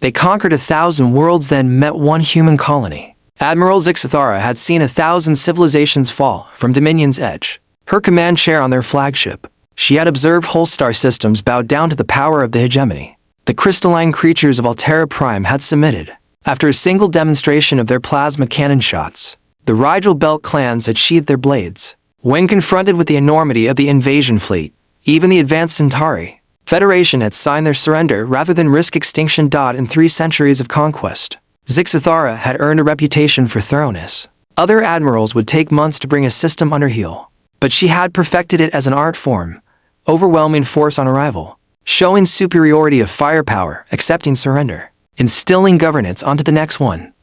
They conquered 1,000 worlds, then met one human colony. Admiral Zixathara had seen 1,000 civilizations fall from Dominion's edge. Her command chair on their flagship, she had observed whole star systems bowed down to the power of the hegemony. The crystalline creatures of Altera Prime had submitted. After a single demonstration of their plasma cannon shots, the Rigel Belt clans had sheathed their blades. When confronted with the enormity of the invasion fleet, even the advanced Centauri Federation had signed their surrender rather than risk extinction. In 3 centuries of conquest, Zixathara had earned a reputation for thoroughness. Other admirals would take months to bring a system under heel, but she had perfected it as an art form, overwhelming force on arrival, showing superiority of firepower, accepting surrender, instilling governance onto the next one.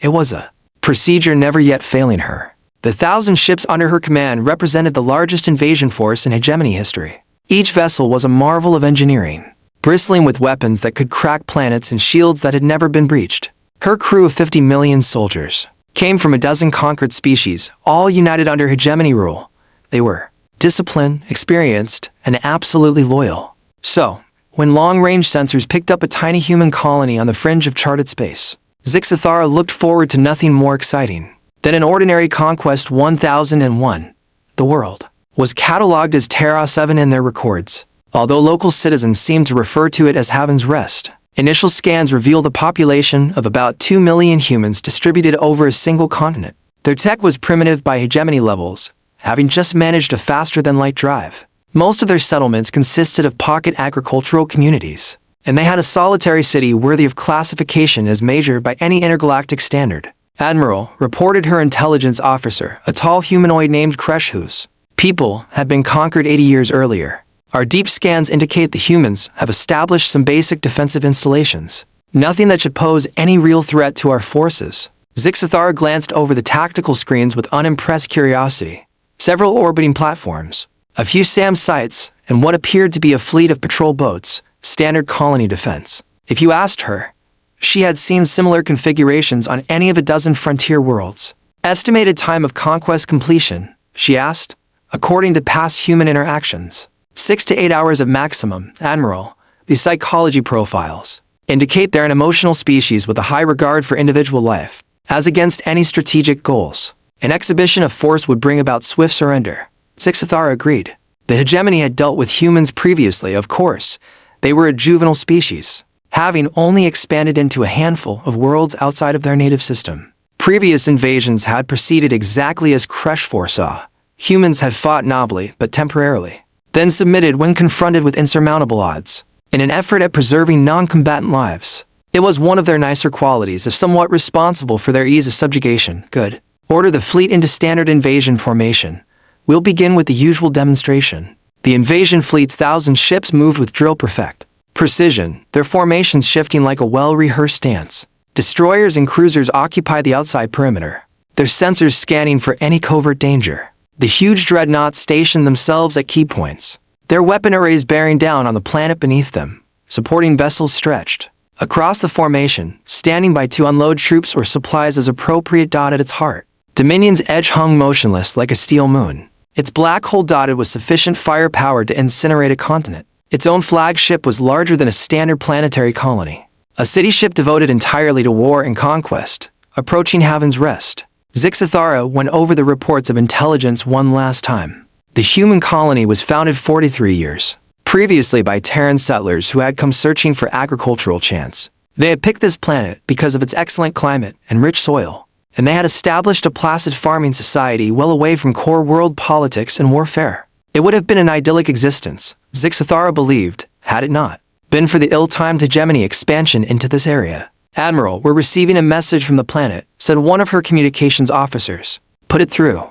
It was a procedure never yet failing her. The 1,000 ships under her command represented the largest invasion force in hegemony history. Each vessel was a marvel of engineering, bristling with weapons that could crack planets and shields that had never been breached. Her crew of 50 million soldiers came from a dozen conquered species, all united under hegemony rule. They were disciplined, experienced, and absolutely loyal. So, when long-range sensors picked up a tiny human colony on the fringe of charted space, Zixathara looked forward to nothing more exciting than an ordinary conquest. 1001. The world was catalogued as Terra 7 in their records, although local citizens seemed to refer to it as Heaven's Rest. Initial scans revealed a population of about 2 million humans distributed over a single continent. Their tech was primitive by hegemony levels, having just managed a faster-than-light drive. Most of their settlements consisted of pocket agricultural communities, and they had a solitary city worthy of classification as major by any intergalactic standard. Admiral reported her intelligence officer, a tall humanoid named Kreshhus. People had been conquered 80 years earlier. Our deep scans indicate the humans have established some basic defensive installations. Nothing that should pose any real threat to our forces. Zixathara glanced over the tactical screens with unimpressed curiosity. Several orbiting platforms, a few SAM sites, and what appeared to be a fleet of patrol boats, standard colony defense. If you asked her, she had seen similar configurations on any of a dozen frontier worlds. Estimated time of conquest completion, she asked, according to past human interactions. 6 to 8 hours at maximum, Admiral. These psychology profiles indicate they're an emotional species with a high regard for individual life, as against any strategic goals. An exhibition of force would bring about swift surrender. Zixathara agreed. The hegemony had dealt with humans previously, of course. They were a juvenile species, having only expanded into a handful of worlds outside of their native system. Previous invasions had proceeded exactly as Kresh foresaw. Humans had fought nobly, but temporarily, then submitted when confronted with insurmountable odds, in an effort at preserving non-combatant lives. It was one of their nicer qualities, if somewhat responsible for their ease of subjugation. Good. Order the fleet into standard invasion formation. We'll begin with the usual demonstration. The invasion fleet's 1,000 ships moved with drill perfect precision, their formations shifting like a well-rehearsed dance. Destroyers and cruisers occupy the outside perimeter, their sensors scanning for any covert danger. The huge dreadnoughts stationed themselves at key points, their weapon arrays bearing down on the planet beneath them, supporting vessels stretched across the formation, standing by to unload troops or supplies as appropriate. At its heart, Dominion's edge hung motionless like a steel moon, its black hole dotted with sufficient firepower to incinerate a continent. Its own flagship was larger than a standard planetary colony, a city ship devoted entirely to war and conquest, approaching Heaven's Rest. Zixathara went over the reports of intelligence one last time. The human colony was founded 43 years previously by Terran settlers who had come searching for agricultural chance. They had picked this planet because of its excellent climate and rich soil, and they had established a placid farming society well away from core world politics and warfare. It would have been an idyllic existence, Zixathara believed, had it not been for the ill-timed hegemony expansion into this area. Admiral, we're receiving a message from the planet, said one of her communications officers. Put it through.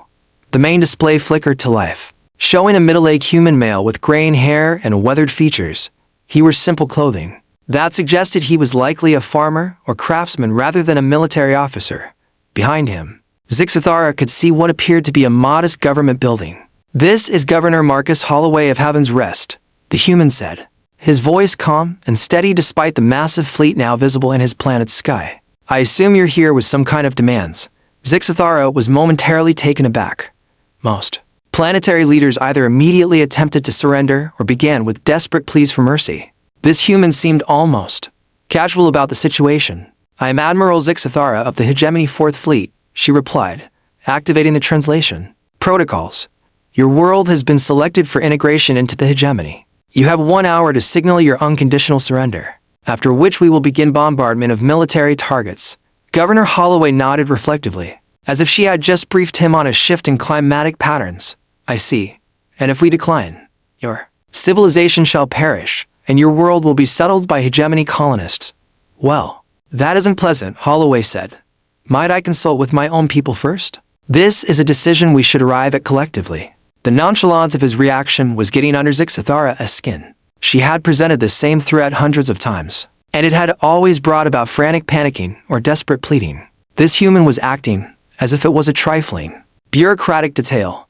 The main display flickered to life, showing a middle-aged human male with graying hair and weathered features. He wore simple clothing that suggested he was likely a farmer or craftsman rather than a military officer. Behind him, Zixathara could see what appeared to be a modest government building. This is Governor Marcus Holloway of Heaven's Rest, the human said, his voice calm and steady despite the massive fleet now visible in his planet's sky. I assume you're here with some kind of demands. Zixathara was momentarily taken aback. Most planetary leaders either immediately attempted to surrender or began with desperate pleas for mercy. This human seemed almost Casual about the situation. I am Admiral Zixathara of the Hegemony 4th Fleet, she replied, activating the translation. Protocols. Your world has been selected for integration into the Hegemony. You have 1 hour to signal your unconditional surrender, after which we will begin bombardment of military targets. Governor Holloway nodded reflectively, as if she had just briefed him on a shift in climatic patterns. I see. And if we decline, your civilization shall perish, and your world will be settled by hegemony colonists. Well, that isn't pleasant, Holloway said. Might I consult with my own people first? This is a decision we should arrive at collectively. The nonchalance of his reaction was getting under Zixathara's skin. She had presented the same threat hundreds of times, and it had always brought about frantic panicking or desperate pleading. This human was acting as if it was a trifling, bureaucratic detail.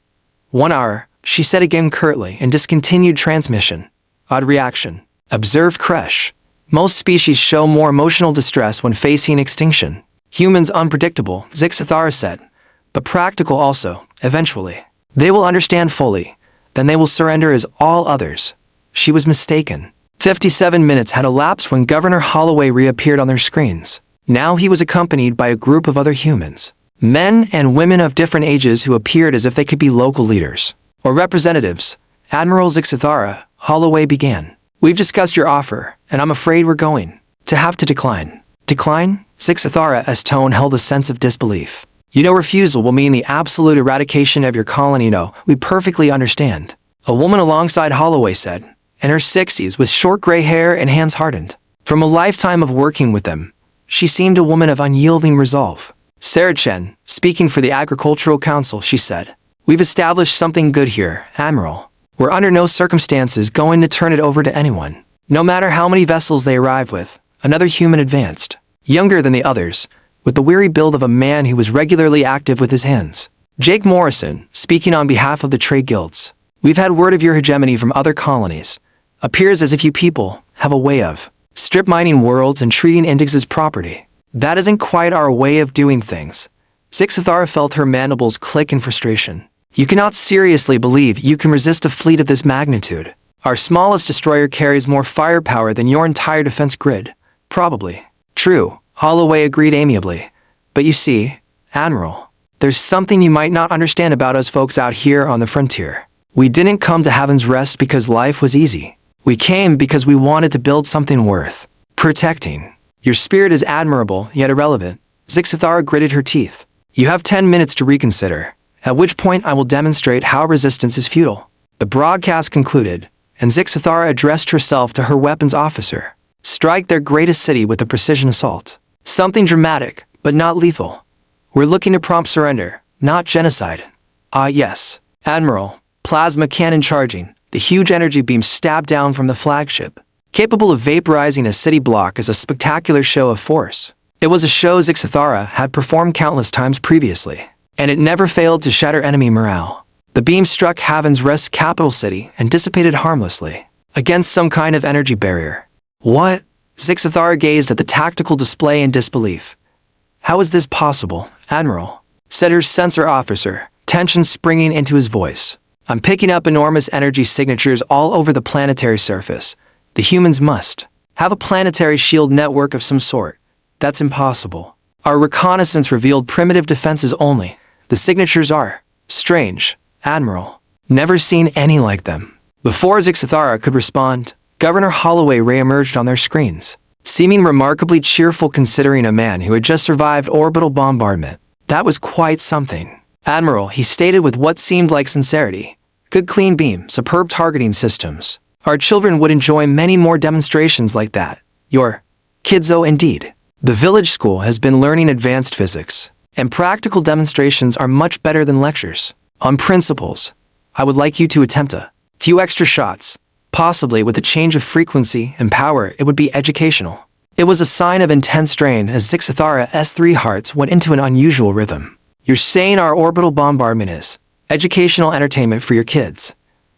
1 hour, she said again curtly, and discontinued transmission. Odd reaction. Observed Kresh. Most species show more emotional distress when facing extinction. Humans unpredictable, Zixathara said, but practical also, eventually. They will understand fully, then they will surrender as all others. She was mistaken. 57 minutes had elapsed when Governor Holloway reappeared on their screens. Now he was accompanied by a group of other humans. Men and women of different ages who appeared as if they could be local leaders or representatives. Admiral Zixathara, Holloway began. We've discussed your offer, and I'm afraid we're going to have to decline. Decline? Zixathara's tone held a sense of disbelief. You know refusal will mean the absolute eradication of your colony. No, we perfectly understand. A woman alongside Holloway said, in her 60s with short gray hair and hands hardened. From a lifetime of working with them, she seemed a woman of unyielding resolve. Sarah Chen, speaking for the Agricultural Council, she said, we've established something good here, Admiral. We're under no circumstances going to turn it over to anyone. No matter how many vessels they arrive with, another human advanced, younger than the others, with the weary build of a man who was regularly active with his hands. Jake Morrison, speaking on behalf of the trade guilds. We've had word of your hegemony from other colonies. Appears as if you people have a way of strip mining worlds and treating Indix as property. That isn't quite our way of doing things. Zixathara felt her mandibles click in frustration. You cannot seriously believe you can resist a fleet of this magnitude. Our smallest destroyer carries more firepower than your entire defense grid. Probably. True, Holloway agreed amiably. But you see, Admiral, there's something you might not understand about us folks out here on the frontier. We didn't come to Heaven's Rest because life was easy. We came because we wanted to build something worth protecting. Your spirit is admirable, yet irrelevant. Zixathara gritted her teeth. You have 10 minutes to reconsider, at which point I will demonstrate how resistance is futile. The broadcast concluded, and Zixathara addressed herself to her weapons officer. Strike their greatest city with a precision assault. Something dramatic, but not lethal. We're looking to prompt surrender, not genocide. Ah yes, Admiral, plasma cannon charging. The huge energy beam stabbed down from the flagship, capable of vaporizing a city block as a spectacular show of force. It was a show Zixathara had performed countless times previously, and it never failed to shatter enemy morale. The beam struck Heaven's Rest capital city and dissipated harmlessly, against some kind of energy barrier. What? Zixathara gazed at the tactical display in disbelief. How is this possible, Admiral? Said her sensor officer, tension springing into his voice. I'm picking up enormous energy signatures all over the planetary surface. The humans must have a planetary shield network of some sort. That's impossible. Our reconnaissance revealed primitive defenses only. The signatures are strange, Admiral. Never seen any like them. Before Zixathara could respond, Governor Holloway re-emerged on their screens, seeming remarkably cheerful considering a man who had just survived orbital bombardment. That was quite something. Admiral, he stated with what seemed like sincerity. Good clean beam, superb targeting systems. Our children would enjoy many more demonstrations like that. Your kidso indeed. The village school has been learning advanced physics, and practical demonstrations are much better than lectures. On principles, I would like you to attempt a few extra shots. Possibly with a change of frequency and power, it would be educational. It was a sign of intense strain as Zixathara's 3 hearts went into an unusual rhythm. You're saying our orbital bombardment is educational entertainment for your kids?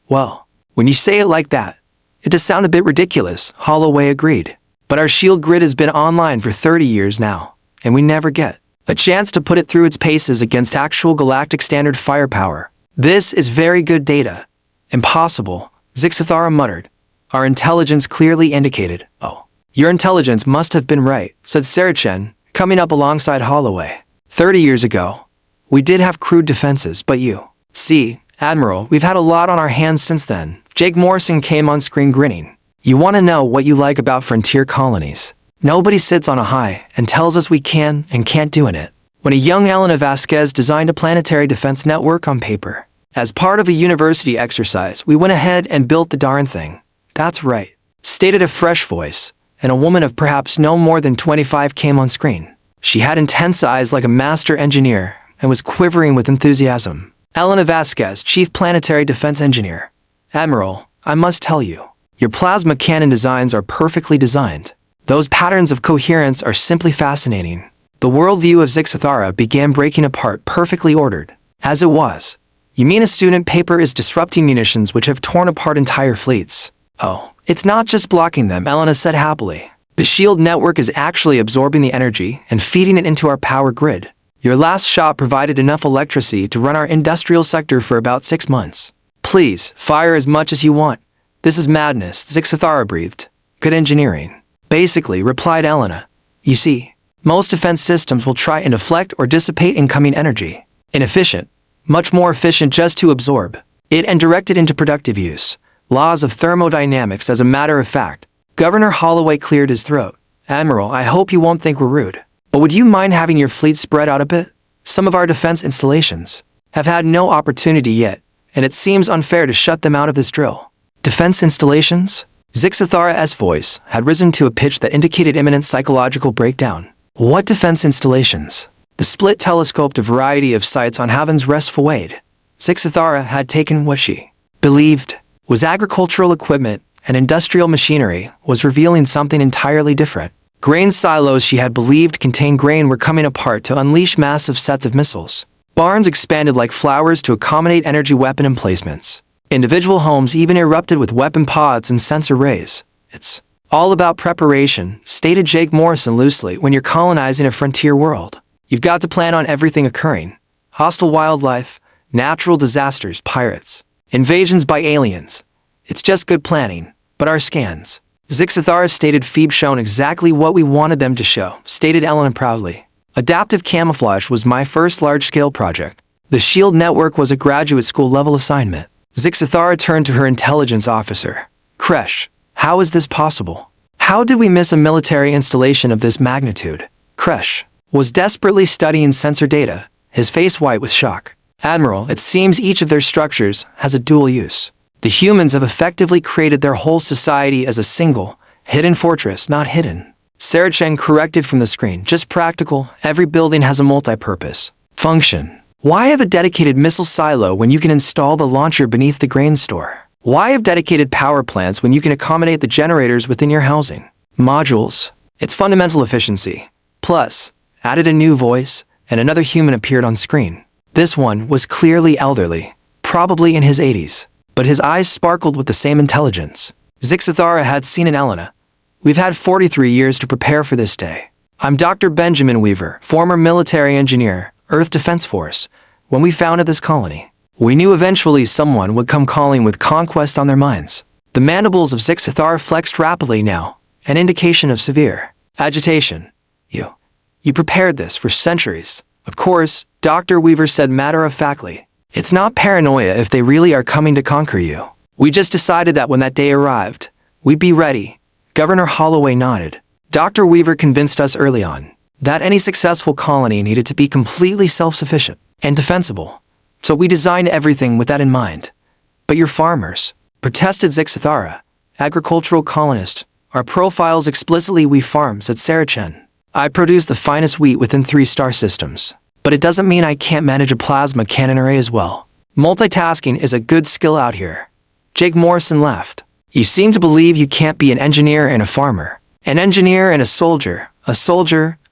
Well, when you say it like that, it does sound a bit ridiculous, Holloway agreed. But our shield grid has been online for 30 years now, and we never get a chance to put it through its paces against actual galactic standard firepower. This is very good data. Impossible, Zixathara muttered. Our intelligence clearly indicated, oh, Your intelligence must have been right, said Sarah Chen, coming up alongside Holloway. 30 years ago, we did have crude defenses, but you. See, Admiral, we've had a lot on our hands since then. Jake Morrison came on screen grinning. You want to know what you like about frontier colonies? Nobody sits on a high and tells us we can and can't do it. When a young Elena Vasquez designed a planetary defense network on paper, as part of a university exercise, we went ahead and built the darn thing. That's right, stated a fresh voice, and a woman of perhaps no more than 25 came on screen. She had intense eyes like a master engineer and was quivering with enthusiasm. Elena Vasquez, Chief Planetary Defense Engineer. Admiral, I must tell you, your plasma cannon designs are perfectly designed. Those patterns of coherence are simply fascinating. The worldview of Zixathara began breaking apart, perfectly ordered. As it was. You mean a student paper is disrupting munitions which have torn apart entire fleets? Oh, it's not just blocking them, Elena said happily. The shield network is actually absorbing the energy and feeding it into our power grid. Your last shot provided enough electricity to run our industrial sector for about 6 months. Please, fire as much as you want. This is madness, Zixathara breathed. Good engineering. Basically, replied Elena. You see, most defense systems will try and deflect or dissipate incoming energy. Inefficient. Much more efficient just to absorb it and direct it into productive use. Laws of thermodynamics, as a matter of fact. Governor Holloway cleared his throat. Admiral, I hope you won't think we're rude, but would you mind having your fleet spread out a bit? Some of our defense installations have had no opportunity yet, and it seems unfair to shut them out of this drill. Defense installations? Zixathara's voice had risen to a pitch that indicated imminent psychological breakdown. What defense installations? The split telescoped a variety of sites on Haven's restful wade. Zixathara had taken what she believed was agricultural equipment and industrial machinery was revealing something entirely different. Grain silos she had believed contained grain were coming apart to unleash massive sets of missiles. Barns expanded like flowers to accommodate energy weapon emplacements. Individual homes even erupted with weapon pods and sensor rays. It's all about preparation, stated Jake Morrison loosely. When you're colonizing a frontier world, you've got to plan on everything occurring. Hostile wildlife, natural disasters, pirates, invasions by aliens. It's just good planning. But our scans, Zixathara's stated Phoebe shown exactly what we wanted them to show, stated Elena proudly. Adaptive camouflage was my first large-scale project. The SHIELD network was a graduate school-level assignment. Zixathara turned to her intelligence officer. Kresh, how is this possible? How did we miss a military installation of this magnitude? Kresh was desperately studying sensor data, his face white with shock. Admiral, it seems each of their structures has a dual use. The humans have effectively created their whole society as a single, hidden fortress, not hidden. Sarah Chen corrected from the screen. Just practical, every building has a multi-purpose function. Why have a dedicated missile silo when you can install the launcher beneath the grain store? Why have dedicated power plants when you can accommodate the generators within your housing? Modules. It's fundamental efficiency. Plus, added a new voice, and another human appeared on screen. This one was clearly elderly, probably in his 80s. But his eyes sparkled with the same intelligence. Zixathara had seen in Elena. We've had 43 years to prepare for this day. I'm Dr. Benjamin Weaver, former military engineer, Earth Defense Force. When we founded this colony, we knew eventually someone would come calling with conquest on their minds. The mandibles of Zixathara flexed rapidly now, an indication of severe agitation. You prepared this for centuries. Of course, Dr. Weaver said matter-of-factly. It's not paranoia if they really are coming to conquer you. We just decided that when that day arrived, we'd be ready. Governor Holloway nodded. Dr. Weaver convinced us early on that any successful colony needed to be completely self-sufficient and defensible. So we designed everything with that in mind. But your farmers, protested Zixathara, agricultural colonist, our profiles explicitly we farm, said Sarah Chen. I produce the finest wheat within 3 star systems. But it doesn't mean I can't manage a plasma cannon array as well. Multitasking is a good skill out here. Jake Morrison laughed. You seem to believe you can't be an engineer and a farmer, an engineer and a soldier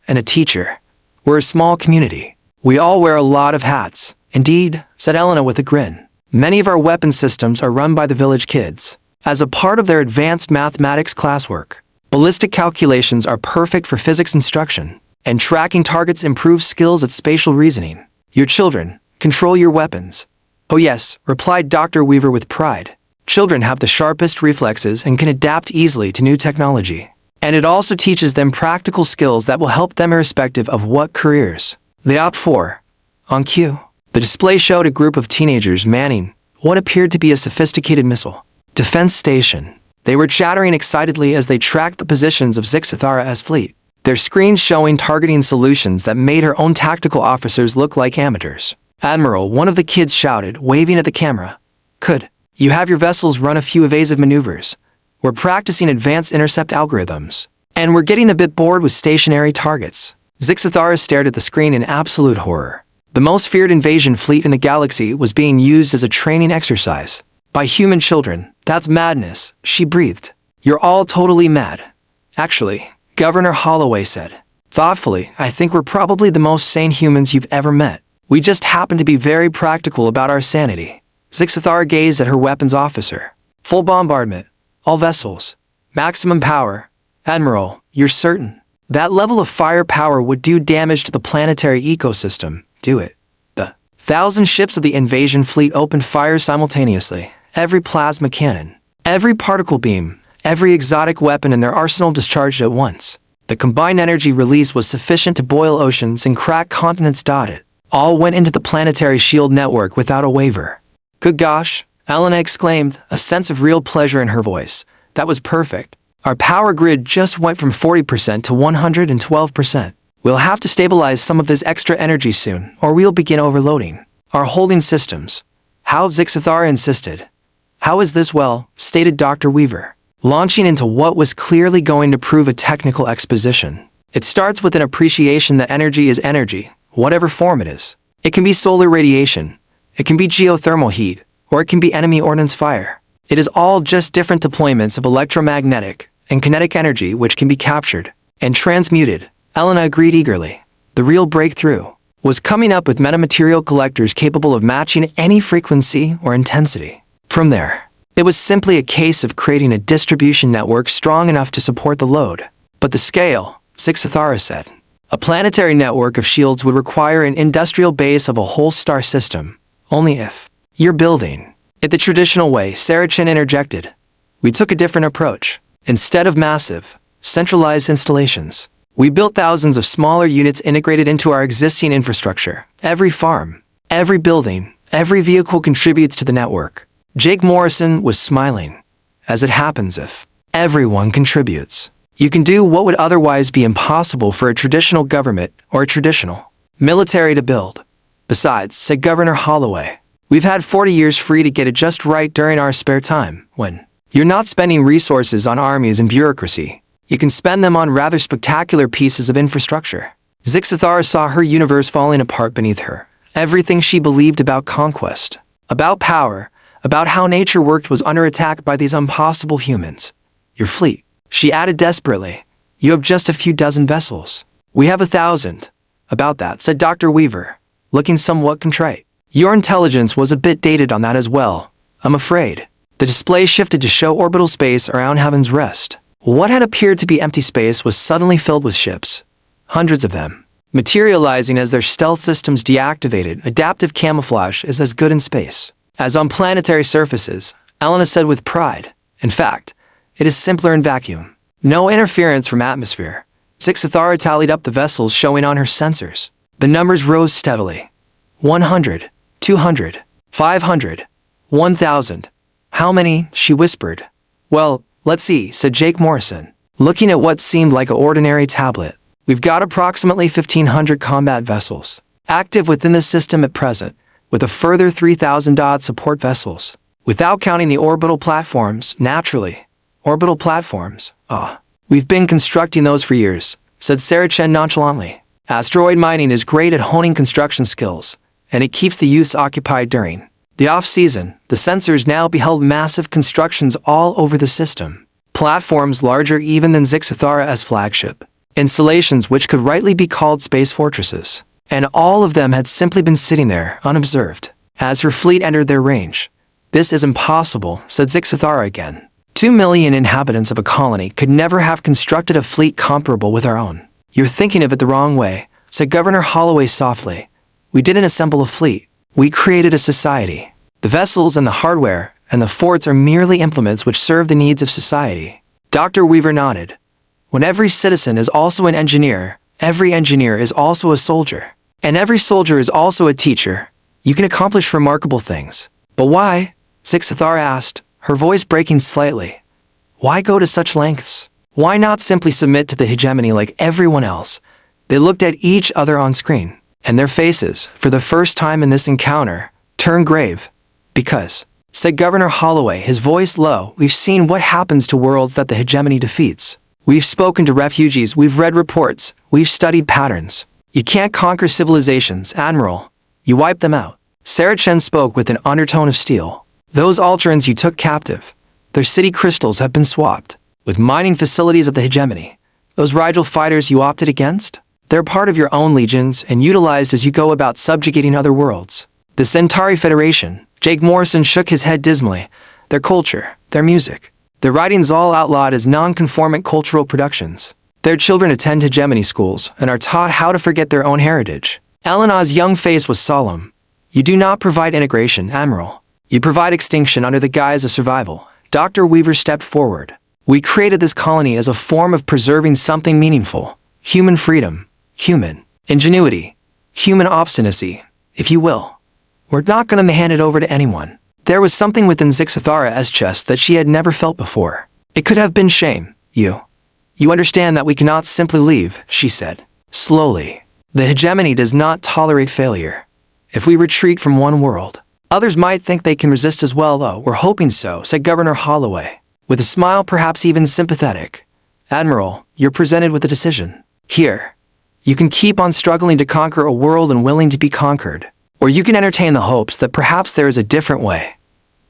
and a teacher. We're a small community. We all wear a lot of hats. Indeed, said Elena with a grin. Many of our weapon systems are run by the village kids. As a part of their advanced mathematics classwork, ballistic calculations are perfect for physics instruction. And tracking targets improves skills at spatial reasoning. Your children, control your weapons. Oh yes, replied Dr. Weaver with pride. Children have the sharpest reflexes and can adapt easily to new technology. And it also teaches them practical skills that will help them irrespective of what careers they opt for. On cue, the display showed a group of teenagers manning what appeared to be a sophisticated missile defense station. They were chattering excitedly as they tracked the positions of Zixathara's fleet, their screens showing targeting solutions that made her own tactical officers look like amateurs. "Admiral," one of the kids shouted, waving at the camera. "Could you have your vessels run a few evasive maneuvers? We're practicing advanced intercept algorithms, and we're getting a bit bored with stationary targets." Zixathara stared at the screen in absolute horror. The most feared invasion fleet in the galaxy was being used as a training exercise by human children. "That's madness," she breathed. "You're all totally mad." "Actually," Governor Holloway said thoughtfully, "I think we're probably the most sane humans you've ever met. We just happen to be very practical about our sanity." Zixathara gazed at her weapons officer. "Full bombardment. All vessels. Maximum power." "Admiral, you're certain? That level of firepower would do damage to the planetary ecosystem." "Do it." The 1,000 ships of the invasion fleet opened fire simultaneously. Every plasma cannon, every particle beam, every exotic weapon in their arsenal discharged at once. The combined energy release was sufficient to boil oceans and crack continents. It all went into the planetary shield network without a waver. "Good gosh," Elena exclaimed, a sense of real pleasure in her voice. "That was perfect. Our power grid just went from 40% to 112%. We'll have to stabilize some of this extra energy soon, or we'll begin overloading our holding systems." "How?" Zixathara insisted. "How is this?" "Well," stated Dr. Weaver, launching into what was clearly going to prove a technical exposition. "It starts with an appreciation that energy is energy, whatever form it is. It can be solar radiation, it can be geothermal heat, or it can be enemy ordnance fire. It is all just different deployments of electromagnetic and kinetic energy which can be captured and transmuted." Elena agreed eagerly. The real breakthrough was coming up with metamaterial collectors capable of matching any frequency or intensity. From there, it was simply a case of creating a distribution network strong enough to support the load. "But the scale," Zixathara said. "A planetary network of shields would require an industrial base of a whole star system. Only if you're building it the traditional way," Saracen interjected. "We took a different approach. Instead of massive, centralized installations, we built thousands of smaller units integrated into our existing infrastructure. Every farm, every building, every vehicle contributes to the network." Jake Morrison was smiling. "As it happens, if everyone contributes, you can do what would otherwise be impossible for a traditional government or a traditional military to build." "Besides," said Governor Holloway, "we've had 40 years free to get it just right during our spare time. When you're not spending resources on armies and bureaucracy, you can spend them on rather spectacular pieces of infrastructure." Zixathara saw her universe falling apart beneath her. Everything she believed about conquest, about power, about how nature worked was under attack by these impossible humans. "Your fleet," she added desperately. "You have just a few dozen vessels. We have 1,000. "About that," said Dr. Weaver, looking somewhat contrite. "Your intelligence was a bit dated on that as well, I'm afraid." The display shifted to show orbital space around Heaven's Rest. What had appeared to be empty space was suddenly filled with ships. Hundreds of them, materializing as their stealth systems deactivated. "Adaptive camouflage is as good in space as on planetary surfaces," Elena said with pride. "In fact, it is simpler in vacuum. No interference from atmosphere." Zixathara tallied up the vessels showing on her sensors. The numbers rose steadily. 100, 200, 500, 1,000. "How many?" she whispered. "Well, let's see," said Jake Morrison, looking at what seemed like an ordinary tablet. "We've got approximately 1,500 combat vessels active within the system at present, with a further 3,000 odd support vessels, without counting the orbital platforms, naturally." "Orbital platforms? We've been constructing those for years," said Saracen nonchalantly. "Asteroid mining is great at honing construction skills, and it keeps the youths occupied during the off-season." The sensors now beheld massive constructions all over the system. Platforms larger even than Zixathara's flagship. Installations which could rightly be called space fortresses. And all of them had simply been sitting there, unobserved, as her fleet entered their range. "This is impossible," said Zixathara again. 2 million inhabitants of a colony could never have constructed a fleet comparable with our own. "You're thinking of it the wrong way," said Governor Holloway softly. "We didn't assemble a fleet. We created a society. The vessels and the hardware and the forts are merely implements which serve the needs of society." Dr. Weaver nodded. When every citizen is also an engineer, every engineer is also a soldier, and every soldier is also a teacher, you can accomplish remarkable things. But why? Zixathara asked, her voice breaking slightly. Why go to such lengths? Why not simply submit to the hegemony like everyone else? They looked at each other on screen, and their faces, for the first time in this encounter, turned grave. Because, said Governor Holloway, his voice low, we've seen what happens to worlds that the hegemony defeats. We've spoken to refugees, we've read reports, we've studied patterns. You can't conquer civilizations, Admiral. You wipe them out. Sarah Chen spoke with an undertone of steel. Those Alterans you took captive, their city crystals have been swapped with mining facilities of the hegemony. Those Rigel fighters you opted against? They're part of your own legions and utilized as you go about subjugating other worlds. The Centauri Federation, Jake Morrison shook his head dismally. Their culture, their music, their writings all outlawed as non-conformant cultural productions. Their children attend hegemony schools and are taught how to forget their own heritage. Elena's young face was solemn. You do not provide integration, Admiral. You provide extinction under the guise of survival. Dr. Weaver stepped forward. We created this colony as a form of preserving something meaningful. Human freedom, human ingenuity, human obstinacy, if you will. We're not going to hand it over to anyone. There was something within Zixathara's chest that she had never felt before. It could have been shame. You understand that we cannot simply leave, she said. Slowly. The hegemony does not tolerate failure. If we retreat from one world, others might think they can resist as well, though. We're hoping so, said Governor Holloway, with a smile perhaps even sympathetic. Admiral, you're presented with a decision. Here. You can keep on struggling to conquer a world and willing to be conquered. Or you can entertain the hopes that perhaps there is a different way.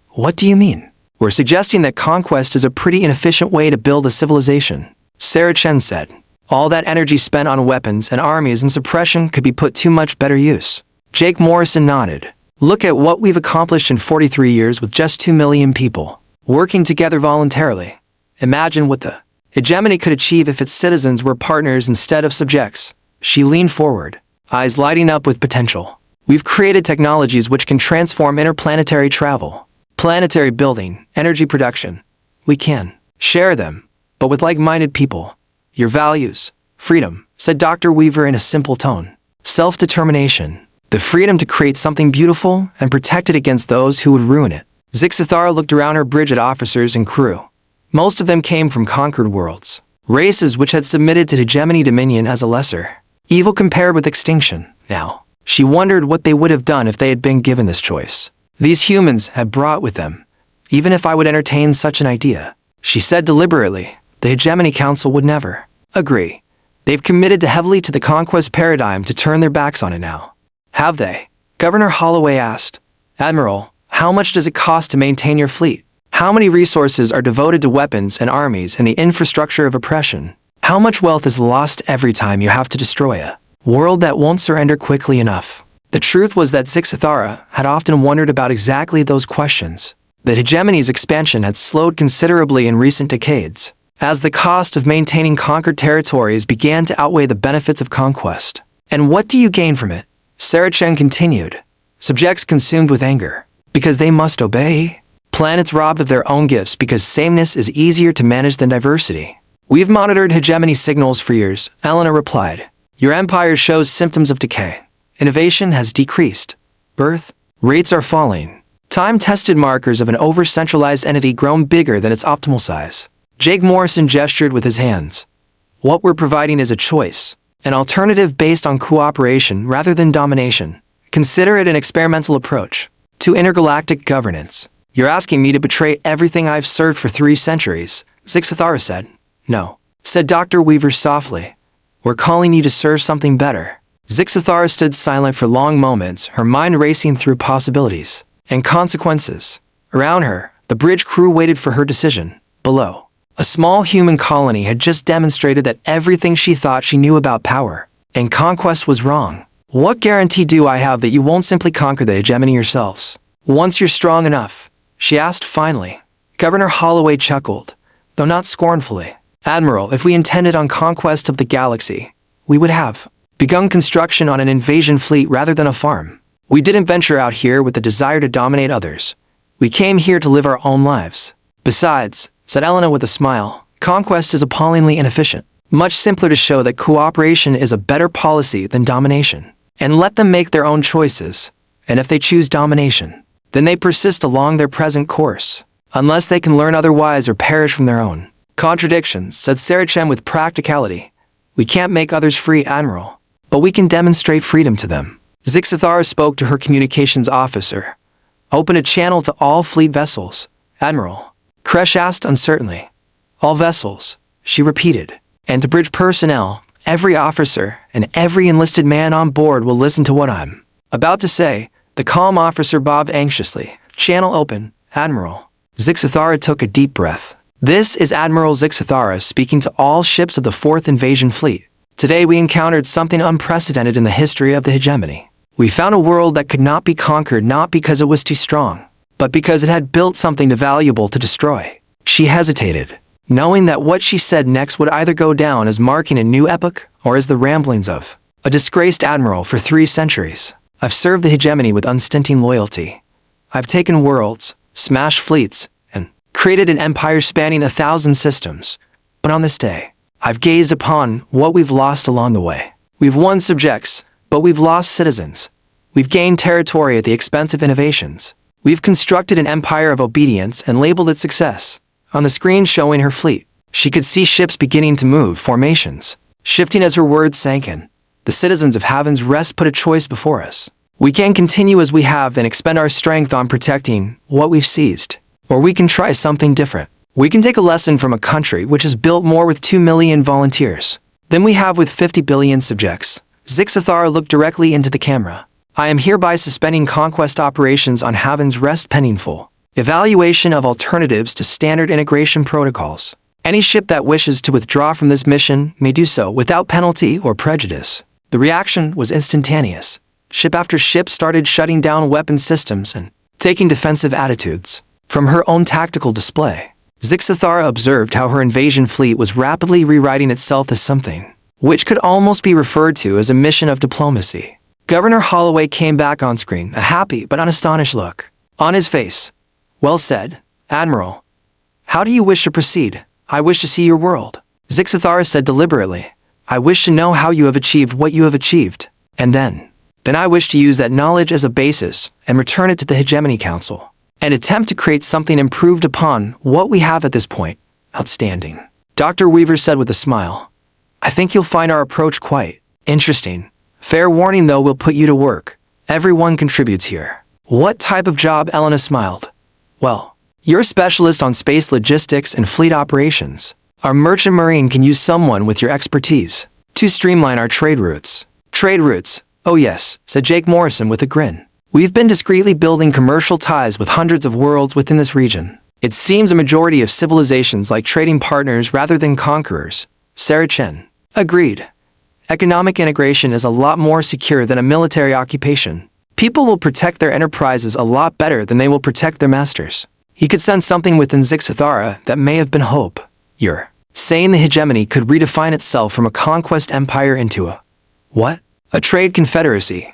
What do you mean? We're suggesting that conquest is a pretty inefficient way to build a civilization, Sarah Chen said. All that energy spent on weapons and armies and suppression could be put to much better use. Jake Morrison nodded. Look at what we've accomplished in 43 years with just 2 million people, working together voluntarily. Imagine what the hegemony could achieve if its citizens were partners instead of subjects. She leaned forward, eyes lighting up with potential. We've created technologies which can transform interplanetary travel, planetary building, energy production. We can share them, but with like-minded people. Your values, freedom, said Dr. Weaver in a simple tone. Self-determination, the freedom to create something beautiful and protect it against those who would ruin it. Zixathara looked around her bridge at officers and crew. Most of them came from conquered worlds, races which had submitted to hegemony dominion as a lesser evil compared with extinction. Now, she wondered what they would have done if they had been given this choice. These humans had brought with them. Even if I would entertain such an idea, she said deliberately, the Hegemony Council would never agree. They've committed heavily to the conquest paradigm to turn their backs on it now. Have they? Governor Holloway asked. Admiral, how much does it cost to maintain your fleet? How many resources are devoted to weapons and armies and the infrastructure of oppression? How much wealth is lost every time you have to destroy a world that won't surrender quickly enough? The truth was that Zixathara had often wondered about exactly those questions. The hegemony's expansion had slowed considerably in recent decades, as the cost of maintaining conquered territories began to outweigh the benefits of conquest. And what do you gain from it? Sarah Chen continued. Subjects consumed with anger, because they must obey. Planets robbed of their own gifts because sameness is easier to manage than diversity. We've monitored hegemony signals for years, Elena replied. Your empire shows symptoms of decay. Innovation has decreased. Birth rates are falling. Time-tested markers of an over-centralized entity grown bigger than its optimal size. Jake Morrison gestured with his hands. What we're providing is a choice, an alternative based on cooperation rather than domination. Consider it an experimental approach to intergalactic governance. You're asking me to betray everything I've served for 3 centuries, Zixathara said. No, said Dr. Weaver softly. We're calling you to serve something better. Zixathara stood silent for long moments, her mind racing through possibilities and consequences. Around her, the bridge crew waited for her decision. Below, a small human colony had just demonstrated that everything she thought she knew about power and conquest was wrong. What guarantee do I have that you won't simply conquer the hegemony yourselves? Once you're strong enough, she asked finally. Governor Holloway chuckled, though not scornfully. Admiral, if we intended on conquest of the galaxy, we would have begun construction on an invasion fleet rather than a farm. We didn't venture out here with the desire to dominate others. We came here to live our own lives. Besides, said Elena with a smile, Conquest is appallingly inefficient. Much simpler to show that cooperation is a better policy than domination. And let them make their own choices. And if they choose domination, then they persist along their present course, unless they can learn otherwise or perish from their own contradictions, said Saracen with practicality. We can't make others free, Admiral, but we can demonstrate freedom to them. Zixathara spoke to her communications officer. Open a channel to all fleet vessels, Admiral. Kresh asked uncertainly. All vessels, she repeated. And to bridge personnel, every officer and every enlisted man on board will listen to what I'm about to say. The calm officer bobbed anxiously. Channel open, Admiral. Zixathara took a deep breath. This is Admiral Zixathara speaking to all ships of the 4th Invasion Fleet. Today we encountered something unprecedented in the history of the hegemony. We found a world that could not be conquered not because it was too strong, but because it had built something valuable to destroy. She hesitated, knowing that what she said next would either go down as marking a new epoch or as the ramblings of a disgraced admiral for 3 centuries. I've served the hegemony with unstinting loyalty. I've taken worlds, smashed fleets, and created an empire spanning 1,000 systems. But on this day, I've gazed upon what we've lost along the way. We've won subjects, but we've lost citizens. We've gained territory at the expense of innovations. We've constructed an empire of obedience and labeled it success. On the screen showing her fleet, she could see ships beginning to move, formations shifting as her words sank in. The citizens of Haven's Rest put a choice before us. We can continue as we have and expend our strength on protecting what we've seized. Or we can try something different. We can take a lesson from a country which has built more with 2 million volunteers than we have with 50 billion subjects. Zixathara looked directly into the camera. I am hereby suspending conquest operations on Haven's Rest pending full evaluation of alternatives to standard integration protocols. Any ship that wishes to withdraw from this mission may do so without penalty or prejudice. The reaction was instantaneous. Ship after ship started shutting down weapon systems and taking defensive attitudes. From her own tactical display, Zixathara observed how her invasion fleet was rapidly rewriting itself as something which could almost be referred to as a mission of diplomacy. Governor Holloway came back on screen, a happy but unastonished look on his face. Well said, Admiral. How do you wish to proceed? I wish to see your world, Zixathara said deliberately. I wish to know how you have achieved what you have achieved, and then I wish to use that knowledge as a basis and return it to the Hegemony Council, and attempt to create something improved upon what we have at this point. Outstanding, Dr. Weaver said with a smile. I think you'll find our approach quite interesting. Fair warning though, we'll put you to work. Everyone contributes here. What type of job? Elena smiled. Well, you're a specialist on space logistics and fleet operations. Our merchant marine can use someone with your expertise to streamline our trade routes. Trade routes? Oh yes, said Jake Morrison with a grin. We've been discreetly building commercial ties with hundreds of worlds within this region. It seems a majority of civilizations like trading partners rather than conquerors. Sarah Chen agreed. Economic integration is a lot more secure than a military occupation. People will protect their enterprises a lot better than they will protect their masters. He could sense something within Zixathara that may have been hope. You're saying the hegemony could redefine itself from a conquest empire into a what? A trade confederacy.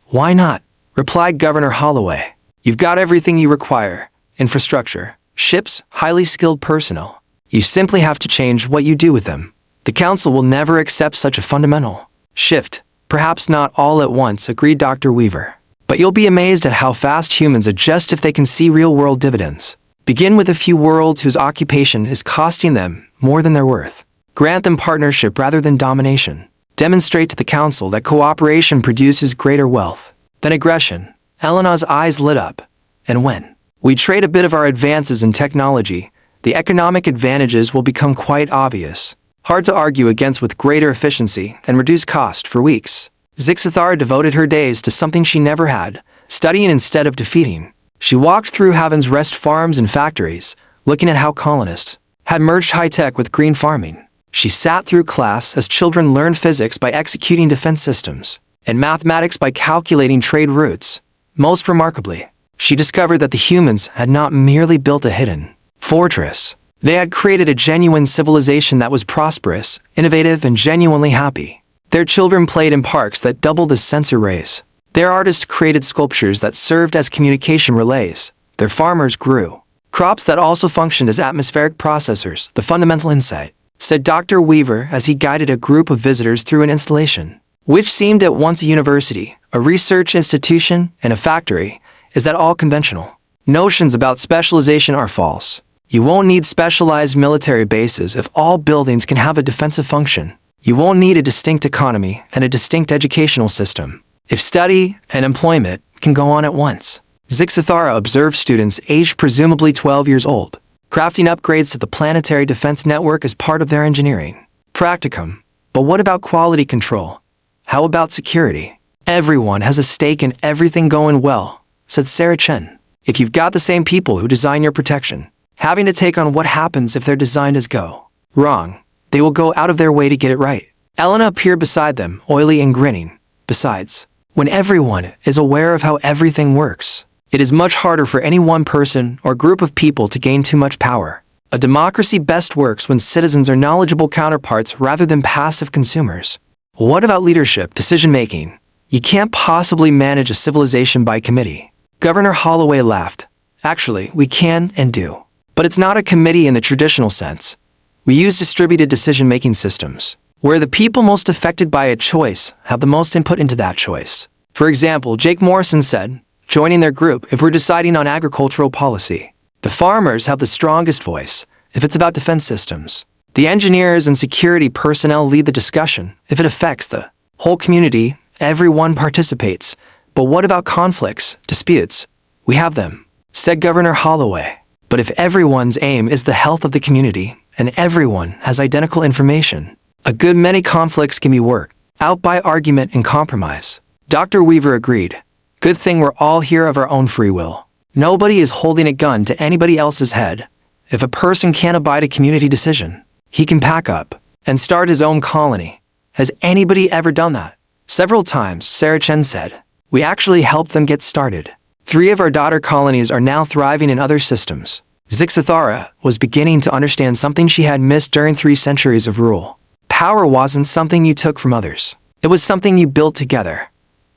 Why not? Replied Governor Holloway. You've got everything you require. Infrastructure, ships, highly skilled personnel. You simply have to change what you do with them. The Council will never accept such a fundamental shift. Perhaps not all at once, agreed Dr. Weaver. But you'll be amazed at how fast humans adjust if they can see real-world dividends. Begin with a few worlds whose occupation is costing them more than they're worth. Grant them partnership rather than domination. Demonstrate to the Council that cooperation produces greater wealth than aggression. Elena's eyes lit up. And when we trade a bit of our advances in technology, the economic advantages will become quite obvious. Hard to argue against with greater efficiency and reduced cost. For weeks, Zixathara devoted her days to something she never had, studying instead of defeating. She walked through Haven's Rest farms and factories, looking at how colonists had merged high-tech with green farming. She sat through class as children learned physics by executing defense systems, and mathematics by calculating trade routes. Most remarkably, she discovered that the humans had not merely built a hidden fortress. They had created a genuine civilization that was prosperous, innovative, and genuinely happy. Their children played in parks that doubled as sensor rays. Their artists created sculptures that served as communication relays. Their farmers grew Crops that also functioned as atmospheric processors, the fundamental insight, said Dr. Weaver as he guided a group of visitors through an installation, which seemed at once a university, a research institution, and a factory. Is that all conventional? Notions about specialization are false. You won't need specialized military bases if all buildings can have a defensive function. You won't need a distinct economy and a distinct educational system if study and employment can go on at once. Zixithara observed students aged presumably 12 years old, crafting upgrades to the planetary defense network as part of their engineering practicum. But what about quality control? How about security? Everyone has a stake in everything going well, said Sarah Chen. If you've got the same people who design your protection, having to take on what happens if they're designed as go wrong, they will go out of their way to get it right. Elena appeared beside them, oily and grinning. Besides, when everyone is aware of how everything works, it is much harder for any one person or group of people to gain too much power. A democracy best works when citizens are knowledgeable counterparts rather than passive consumers. What about leadership, decision-making? You can't possibly manage a civilization by committee. Governor Holloway laughed. Actually, we can and do. But it's not a committee in the traditional sense. We use distributed decision-making systems, where the people most affected by a choice have the most input into that choice. For example, Jake Morrison said, joining their group if we're deciding on agricultural policy. The farmers have the strongest voice if it's about defense systems. The engineers and security personnel lead the discussion if it affects the whole community. Everyone participates. But what about conflicts, disputes? We have them, said Governor Holloway. But if everyone's aim is the health of the community, and everyone has identical information, a good many conflicts can be worked out by argument and compromise. Dr. Weaver agreed. Good thing we're all here of our own free will. Nobody is holding a gun to anybody else's head. If a person can't abide a community decision, he can pack up and start his own colony. Has anybody ever done that? Several times, Sarah Chen said. We actually helped them get started. 3 of our daughter colonies are now thriving in other systems. Zixithara was beginning to understand something she had missed during 3 centuries of rule. Power wasn't something you took from others. It was something you built together.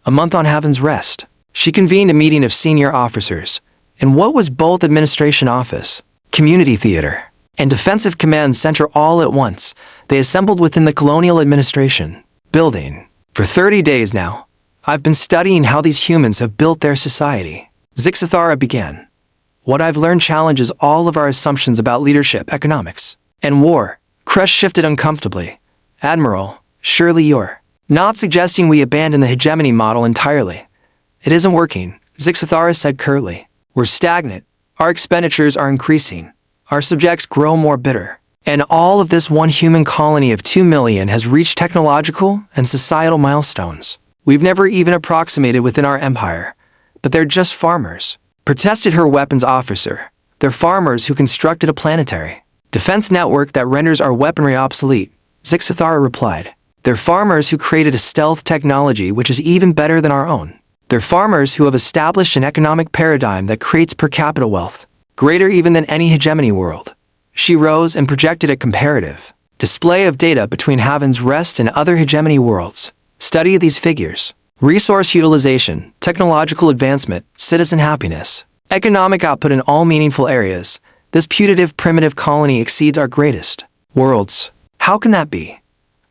A month on Heaven's Rest, she convened a meeting of senior officers in what was both administration office, community theater, and defensive command center all at once. They assembled within the colonial administration building. For 30 days now, I've been studying how these humans have built their society. Zixithara began. What I've learned challenges all of our assumptions about leadership, economics, and war. Kresh shifted uncomfortably. Admiral, surely you're not suggesting we abandon the hegemony model entirely. It isn't working, Zixithara said curtly. We're stagnant. Our expenditures are increasing. Our subjects grow more bitter. And all of this one human colony of 2 million has reached technological and societal milestones we've never even approximated within our empire. But they're just farmers, protested her weapons officer. They're farmers who constructed a planetary defense network that renders our weaponry obsolete, Zixithara replied. They're farmers who created a stealth technology which is even better than our own. They're farmers who have established an economic paradigm that creates per capita wealth, greater even than any hegemony world. She rose and projected a comparative display of data between Heaven's Rest and other hegemony worlds. Study these figures. Resource utilization, technological advancement, citizen happiness, economic output in all meaningful areas. This putative primitive colony exceeds our greatest worlds. How can that be?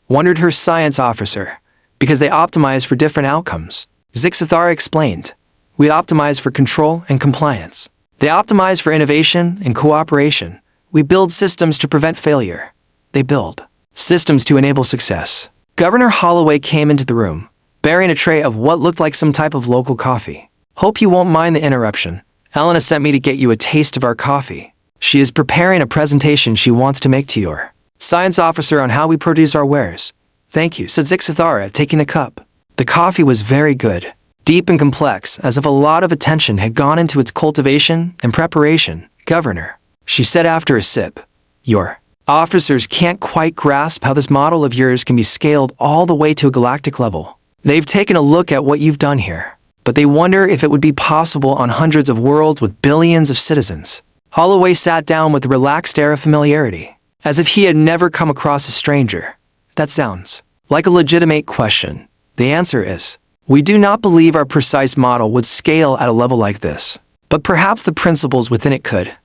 Wondered her science officer. Because they optimize for different outcomes. Zixithara explained. We optimize for control and compliance. They optimize for innovation and cooperation. We build systems to prevent failure. They build systems to enable success. Governor Holloway came into the room, bearing a tray of what looked like some type of local coffee. Hope you won't mind the interruption. Elena sent me to get you a taste of our coffee. She is preparing a presentation she wants to make to your science officer on how we produce our wares. Thank you, said Zixithara, taking the cup. The coffee was very good, deep and complex, as if a lot of attention had gone into its cultivation and preparation. Governor, she said after a sip, your officers can't quite grasp how this model of yours can be scaled all the way to a galactic level. They've taken a look at what you've done here, but they wonder if it would be possible on hundreds of worlds with billions of citizens. Holloway sat down with a relaxed air of familiarity, as if he had never come across a stranger. That sounds like a legitimate question. The answer is, we do not believe our precise model would scale at a level like this, but perhaps the principles within it could.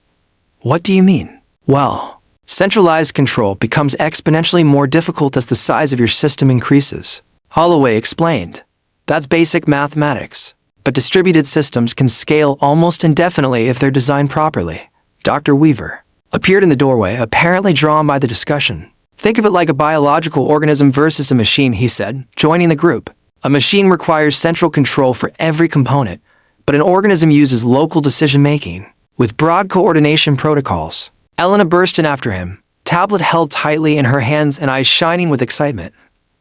What do you mean? Well, centralized control becomes exponentially more difficult as the size of your system increases. Holloway explained. That's basic mathematics. But distributed systems can scale almost indefinitely if they're designed properly. Dr. Weaver appeared in the doorway, apparently drawn by the discussion. Think of it like a biological organism versus a machine, he said, joining the group. A machine requires central control for every component, but an organism uses local decision-making, with broad coordination protocols. Elena burst in after him, tablet held tightly in her hands and eyes shining with excitement.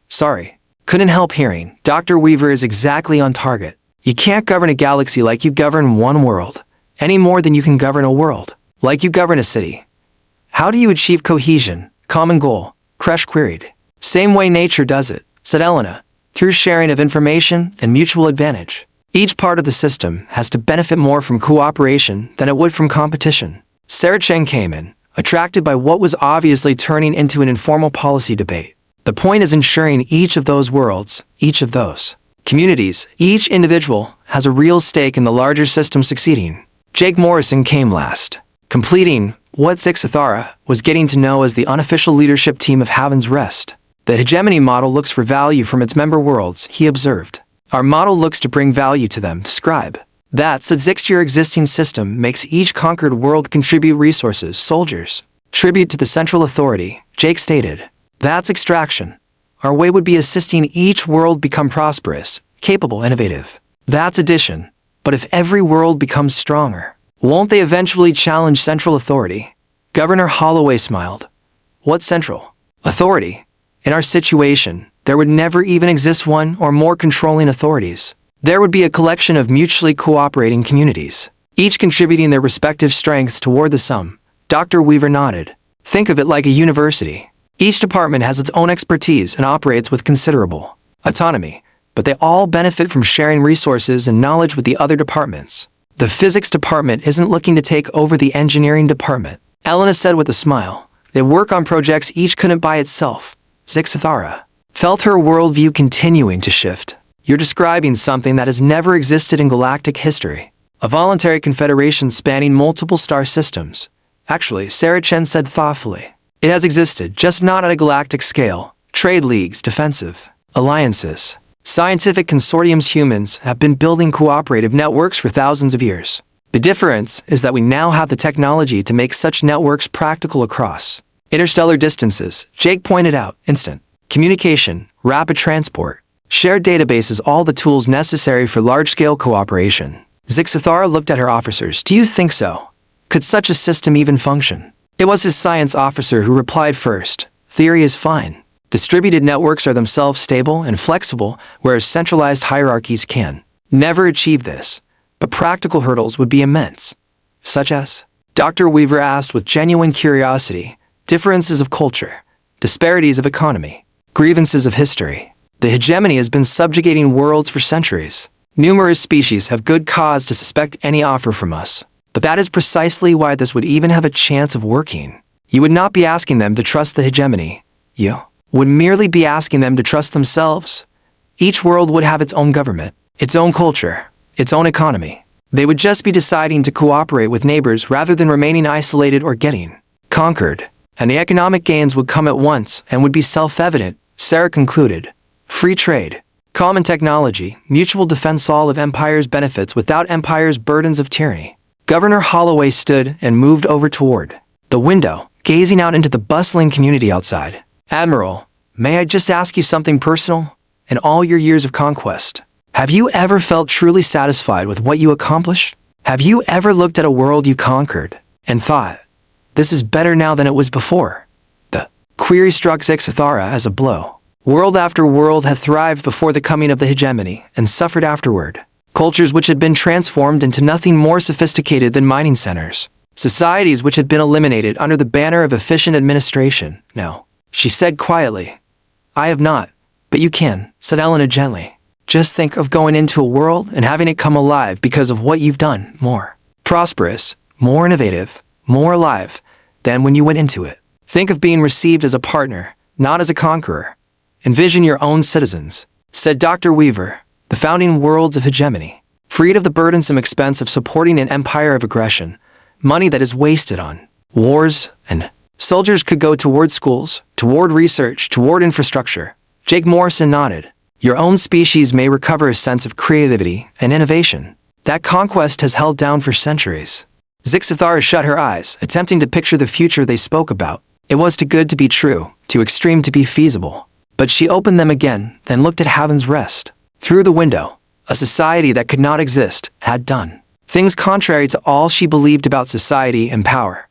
Sorry, couldn't help hearing. Dr. Weaver is exactly on target. You can't govern a galaxy like you govern one world, any more than you can govern a world, like you govern a city. How do you achieve cohesion, common goal? Kresh queried. Same way nature does it, said Elena, through sharing of information and mutual advantage. Each part of the system has to benefit more from cooperation than it would from competition. Sarah Cheng came in, attracted by what was obviously turning into an informal policy debate. The point is ensuring each of those worlds, each of those communities, each individual has a real stake in the larger system succeeding. Jake Morrison came last, completing what Zixathara was getting to know as the unofficial leadership team of Haven's Rest. The hegemony model looks for value from its member worlds, he observed. Our model looks to bring value to them, describe. That, said Zix, your existing system makes each conquered world contribute resources, soldiers. Tribute to the central authority, Jake stated. That's extraction. Our way would be assisting each world become prosperous, capable, innovative. That's addition. But if every world becomes stronger, won't they eventually challenge central authority? Governor Holloway smiled. What central authority? In our situation, there would never even exist one or more controlling authorities. There would be a collection of mutually cooperating communities, each contributing their respective strengths toward the sum. Dr. Weaver nodded. Think of it like a university. Each department has its own expertise and operates with considerable autonomy, but they all benefit from sharing resources and knowledge with the other departments. The physics department isn't looking to take over the engineering department, Elena said with a smile. They work on projects each couldn't by itself. Zixathara felt her worldview continuing to shift. You're describing something that has never existed in galactic history. A voluntary confederation spanning multiple star systems. Actually, Sarah Chen said thoughtfully. It has existed, just not at a galactic scale. Trade leagues, defensive alliances, scientific consortiums. Humans have been building cooperative networks for thousands of years. The difference is that we now have the technology to make such networks practical across interstellar distances, Jake pointed out. Instant communication, rapid transport, shared databases, all the tools necessary for large-scale cooperation. Zixathara looked at her officers. Do you think so? Could such a system even function? It was his science officer who replied first. Theory is fine. Distributed networks are themselves stable and flexible, whereas centralized hierarchies can never achieve this. But practical hurdles would be immense. Such as? Dr. Weaver asked with genuine curiosity. Differences of culture, disparities of economy, grievances of history. The hegemony has been subjugating worlds for centuries. Numerous species have good cause to suspect any offer from us. But that is precisely why this would even have a chance of working. You would not be asking them to trust the hegemony. You would merely be asking them to trust themselves. Each world would have its own government, its own culture, its own economy. They would just be deciding to cooperate with neighbors rather than remaining isolated or getting conquered. And the economic gains would come at once and would be self-evident, Sarah concluded. Free trade, common technology, mutual defense, all of empire's benefits without empire's burdens of tyranny. Governor Holloway stood and moved over toward the window, gazing out into the bustling community outside. Admiral, may I just ask you something personal? In all your years of conquest, have you ever felt truly satisfied with what you accomplished? Have you ever looked at a world you conquered and thought, this is better now than it was before? The query struck Zixathara as a blow. World after world had thrived before the coming of the hegemony and suffered afterward. Cultures which had been transformed into nothing more sophisticated than mining centers. Societies which had been eliminated under the banner of efficient administration. No, she said quietly. I have not, but you can, said Elena gently. Just think of going into a world and having it come alive because of what you've done. More prosperous, more innovative, more alive than when you went into it. Think of being received as a partner, not as a conqueror. Envision your own citizens, said Dr. Weaver. The founding worlds of hegemony, freed of the burdensome expense of supporting an empire of aggression, money that is wasted on Wars, and soldiers could go toward schools, toward research, toward infrastructure. Jake Morrison nodded. Your own species may recover a sense of creativity and innovation that conquest has held down for centuries. Zixathara shut her eyes, attempting to picture the future they spoke about. It was too good to be true, too extreme to be feasible. But she opened them again, then looked at Heaven's Rest. Through the window, a society that could not exist had done things contrary to all she believed about society and power.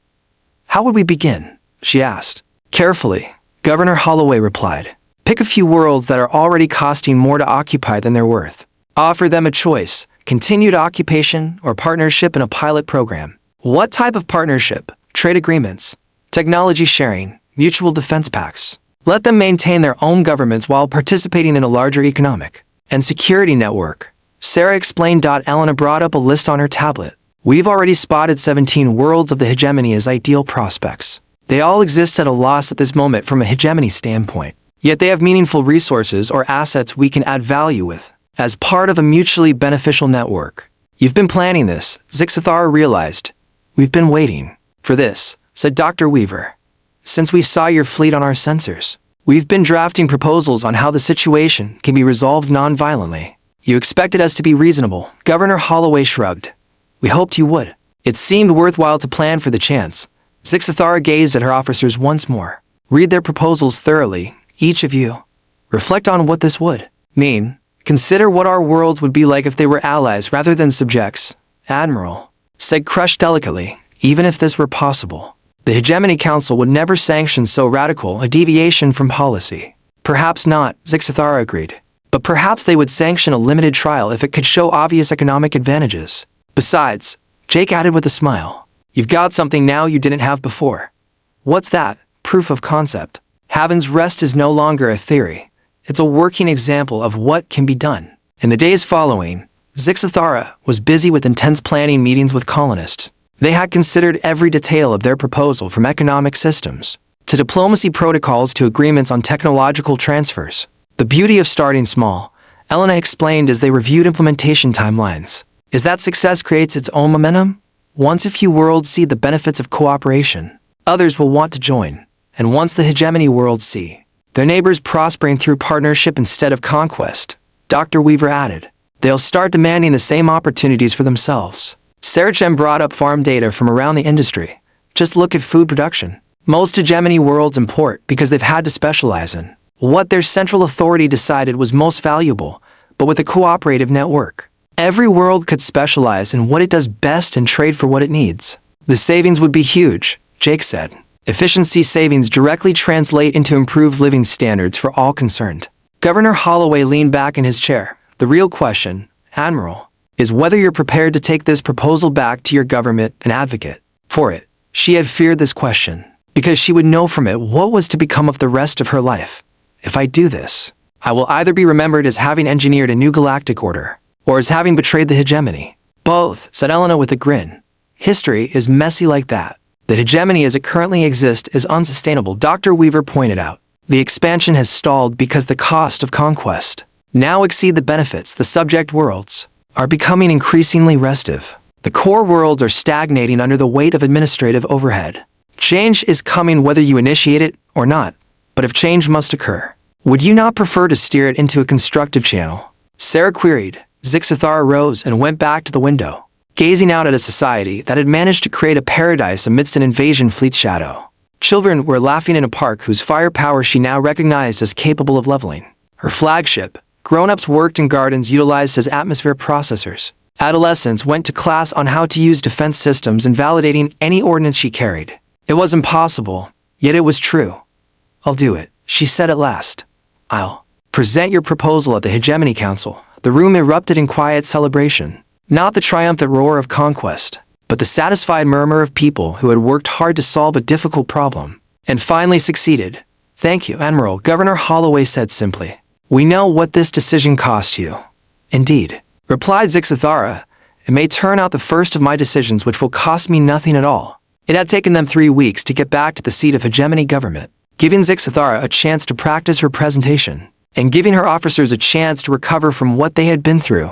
How would we begin? She asked. Carefully, Governor Holloway replied. Pick a few worlds that are already costing more to occupy than they're worth. Offer them a choice, continued occupation or partnership in a pilot program. What type of partnership? Trade agreements, technology sharing, mutual defense pacts. Let them maintain their own governments while participating in a larger economic and security network. Sarah explained. Elena brought up a list on her tablet. We've already spotted 17 worlds of the hegemony as ideal prospects. They all exist at a loss at this moment from a hegemony standpoint. Yet they have meaningful resources or assets we can add value with, as part of a mutually beneficial network. You've been planning this, Zixathara realized. We've been waiting for this, said Dr. Weaver. Since we saw your fleet on our sensors, we've been drafting proposals on how the situation can be resolved non-violently. You expected us to be reasonable, Governor Holloway shrugged. We hoped you would. It seemed worthwhile to plan for the chance. Zixathara gazed at her officers once more. Read their proposals thoroughly, each of you. Reflect on what this would mean. Consider what our worlds would be like if they were allies rather than subjects. Admiral, said Crush delicately, even if this were possible, the Hegemony Council would never sanction so radical a deviation from policy. Perhaps not, Zixathara agreed. But perhaps they would sanction a limited trial if it could show obvious economic advantages. Besides, Jake added with a smile, you've got something now you didn't have before. What's that? Proof of concept. Heaven's Rest is no longer a theory. It's a working example of what can be done. In the days following, Zixathara was busy with intense planning meetings with colonists. They had considered every detail of their proposal, from economic systems to diplomacy protocols to agreements on technological transfers. The beauty of starting small, Elena explained as they reviewed implementation timelines, is that success creates its own momentum. Once a few worlds see the benefits of cooperation, others will want to join. And once the hegemony worlds see their neighbors prospering through partnership instead of conquest, Dr. Weaver added, they'll start demanding the same opportunities for themselves. Sarachem brought up farm data from around the industry. Just look at food production. Most hegemony worlds import because they've had to specialize in what their central authority decided was most valuable, but with a cooperative network, every world could specialize in what it does best and trade for what it needs. The savings would be huge, Jake said. Efficiency savings directly translate into improved living standards for all concerned. Governor Holloway leaned back in his chair. The real question, Admiral, is whether you're prepared to take this proposal back to your government and advocate for it. She had feared this question, because she would know from it what was to become of the rest of her life. If I do this, I will either be remembered as having engineered a new galactic order, or as having betrayed the hegemony. Both, said Elena with a grin. History is messy like that. The hegemony as it currently exists is unsustainable, Dr. Weaver pointed out. The expansion has stalled because the cost of conquest now exceed the benefits. The subject worlds are becoming increasingly restive. The core worlds are stagnating under the weight of administrative overhead. Change is coming whether you initiate it or not. But if change must occur, would you not prefer to steer it into a constructive channel? Sarah queried. Zixathara rose and went back to the window, gazing out at a society that had managed to create a paradise amidst an invasion fleet's shadow. Children were laughing in a park whose firepower she now recognized as capable of leveling her flagship. Grown-ups worked in gardens utilized as atmosphere processors. Adolescents went to class on how to use defense systems and validating any ordnance she carried. It was impossible, yet it was true. I'll do it, she said at last. I'll present your proposal at the Hegemony Council. The room erupted in quiet celebration. Not the triumphant roar of conquest, but the satisfied murmur of people who had worked hard to solve a difficult problem and finally succeeded. Thank you, Admiral, Governor Holloway said simply. We know what this decision cost you. Indeed, replied Zixathara. It may turn out the first of my decisions which will cost me nothing at all. It had taken them 3 weeks to get back to the seat of hegemony government, giving Zixathara a chance to practice her presentation, and giving her officers a chance to recover from what they had been through.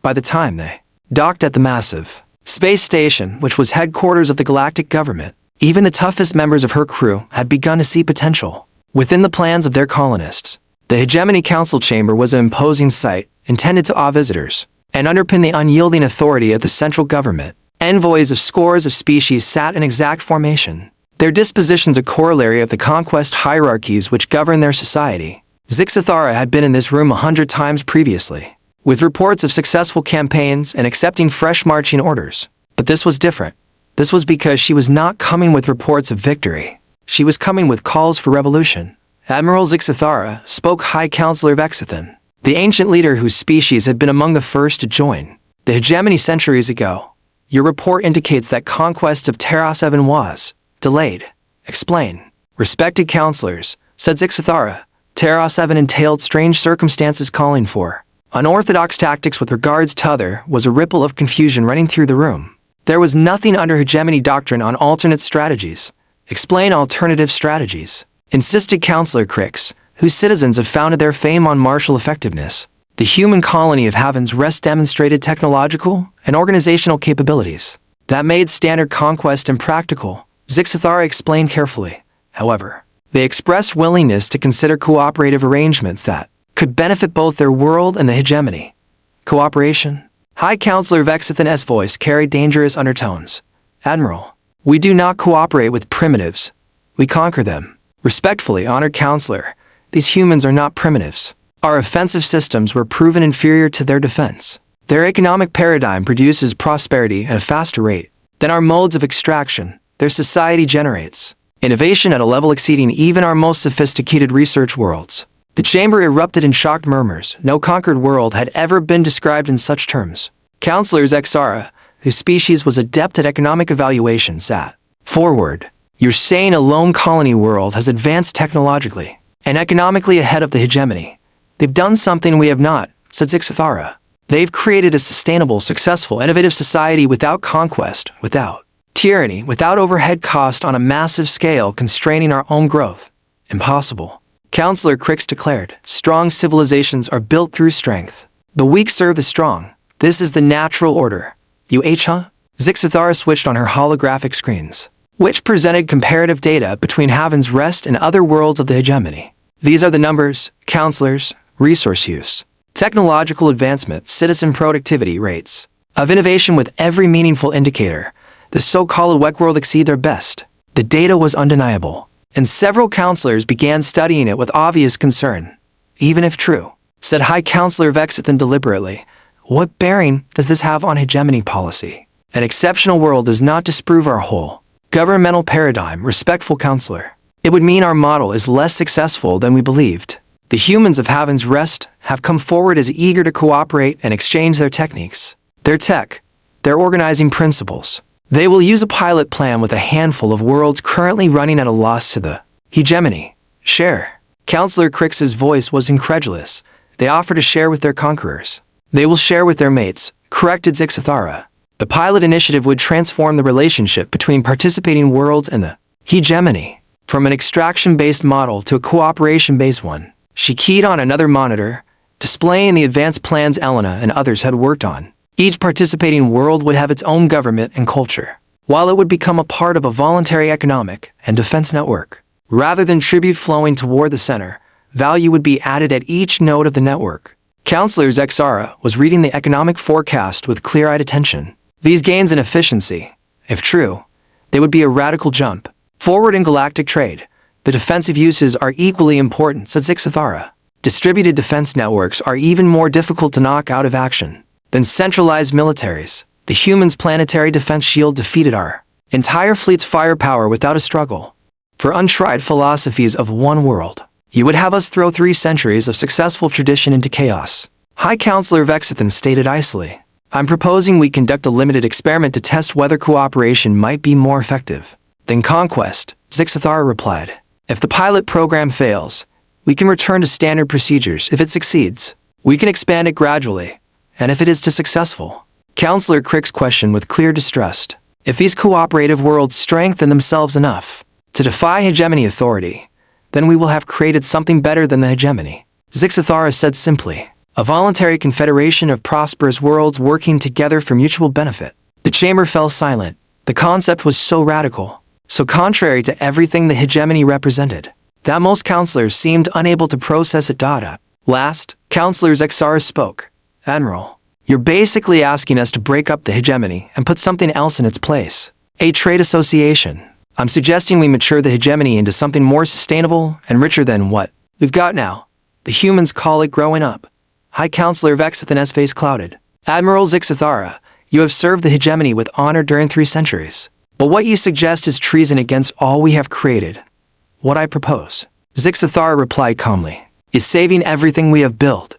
By the time they docked at the massive space station, which was headquarters of the Galactic government, Even the toughest members of her crew had begun to see potential within the plans of their colonists. The Hegemony Council Chamber was an imposing sight, intended to awe visitors and underpin the unyielding authority of the central government. Envoys of scores of species sat in exact formation, their dispositions a corollary of the conquest hierarchies which govern their society. Zixathara had been in this room 100 times previously, with reports of successful campaigns and accepting fresh marching orders. But this was different. This was because she was not coming with reports of victory. She was coming with calls for revolution. Admiral Zixathara spoke High Counselor Vexithan, the ancient leader whose species had been among the first to join the hegemony centuries ago. Your report indicates that conquest of Terra 7 was delayed. Explain. Respected counselors, said Zixathara, Terra 7 entailed strange circumstances calling for unorthodox tactics with regards to other was a ripple of confusion running through the room. There was nothing under hegemony doctrine on alternate strategies. Explain alternative strategies, insisted Counselor Crix, whose citizens have founded their fame on martial effectiveness. The human colony of Haven's Rest demonstrated technological and organizational capabilities that made standard conquest impractical. Zixathara explained carefully. However, they expressed willingness to consider cooperative arrangements that could benefit both their world and the hegemony. Cooperation? High Counselor Vexithan's voice carried dangerous undertones. Admiral, we do not cooperate with primitives. We conquer them. Respectfully, honored Counselor, these humans are not primitives. Our offensive systems were proven inferior to their defense. Their economic paradigm produces prosperity at a faster rate than our modes of extraction. Their society generates innovation at a level exceeding even our most sophisticated research worlds. The chamber erupted in shocked murmurs. No conquered world had ever been described in such terms. Counselors Exara, whose species was adept at economic evaluation, sat forward. You're saying a lone colony world has advanced technologically and economically ahead of the hegemony. They've done something we have not, said Zixathara. They've created a sustainable, successful, innovative society without conquest, without tyranny, without overhead cost on a massive scale constraining our own growth. Impossible. Counselor Crix declared, strong civilizations are built through strength. The weak serve the strong. This is the natural order. Huh? Zixathara switched on her holographic screens, which presented comparative data between Haven's Rest and other worlds of the hegemony. These are the numbers, counselors, resource use, technological advancement, citizen productivity rates of innovation with every meaningful indicator. The so-called WEC world exceed their best. The data was undeniable, and several counselors began studying it with obvious concern. Even if true, said High Counselor Vexithan deliberately, what bearing does this have on hegemony policy? An exceptional world does not disprove our whole governmental paradigm, respectful counselor. It would mean our model is less successful than we believed. The humans of Haven's Rest have come forward as eager to cooperate and exchange their techniques, their tech, their organizing principles. They will use a pilot plan with a handful of worlds currently running at a loss to the hegemony. Share. Counselor Crix's voice was incredulous. They offer to share with their conquerors. They will share with their mates, corrected Zixathara. The pilot initiative would transform the relationship between participating worlds and the hegemony, from an extraction-based model to a cooperation-based one. She keyed on another monitor, displaying the advanced plans Elena and others had worked on. Each participating world would have its own government and culture, while it would become a part of a voluntary economic and defense network. Rather than tribute flowing toward the center, value would be added at each node of the network. Counselor Zexara was reading the economic forecast with clear-eyed attention. These gains in efficiency, if true, they would be a radical jump forward in galactic trade. The defensive uses are equally important, said Zixathara. Distributed defense networks are even more difficult to knock out of action than centralized militaries. The humans' planetary defense shield defeated our entire fleet's firepower without a struggle. For untried philosophies of one world, you would have us throw 3 centuries of successful tradition into chaos. High Counselor Vexithan stated icily, I'm proposing we conduct a limited experiment to test whether cooperation might be more effective than conquest. Zixathara replied, if the pilot program fails, we can return to standard procedures. If it succeeds, we can expand it gradually. And if it is too successful? Counselor Crix questioned with clear distrust. If these cooperative worlds strengthen themselves enough to defy hegemony authority, then we will have created something better than the hegemony. Zixathara said simply, a voluntary confederation of prosperous worlds working together for mutual benefit. The chamber fell silent. The concept was so radical, so contrary to everything the hegemony represented, that most counselors seemed unable to process it. At last, Counselor Zexara spoke. Admiral, you're basically asking us to break up the hegemony and put something else in its place. A trade association. I'm suggesting we mature the hegemony into something more sustainable and richer than what we've got now. The humans call it growing up. High Counselor Vexithan's face clouded. Admiral Zixathara, you have served the hegemony with honor during 3 centuries. But what you suggest is treason against all we have created. What I propose, Zixathara replied calmly, is saving everything we have built.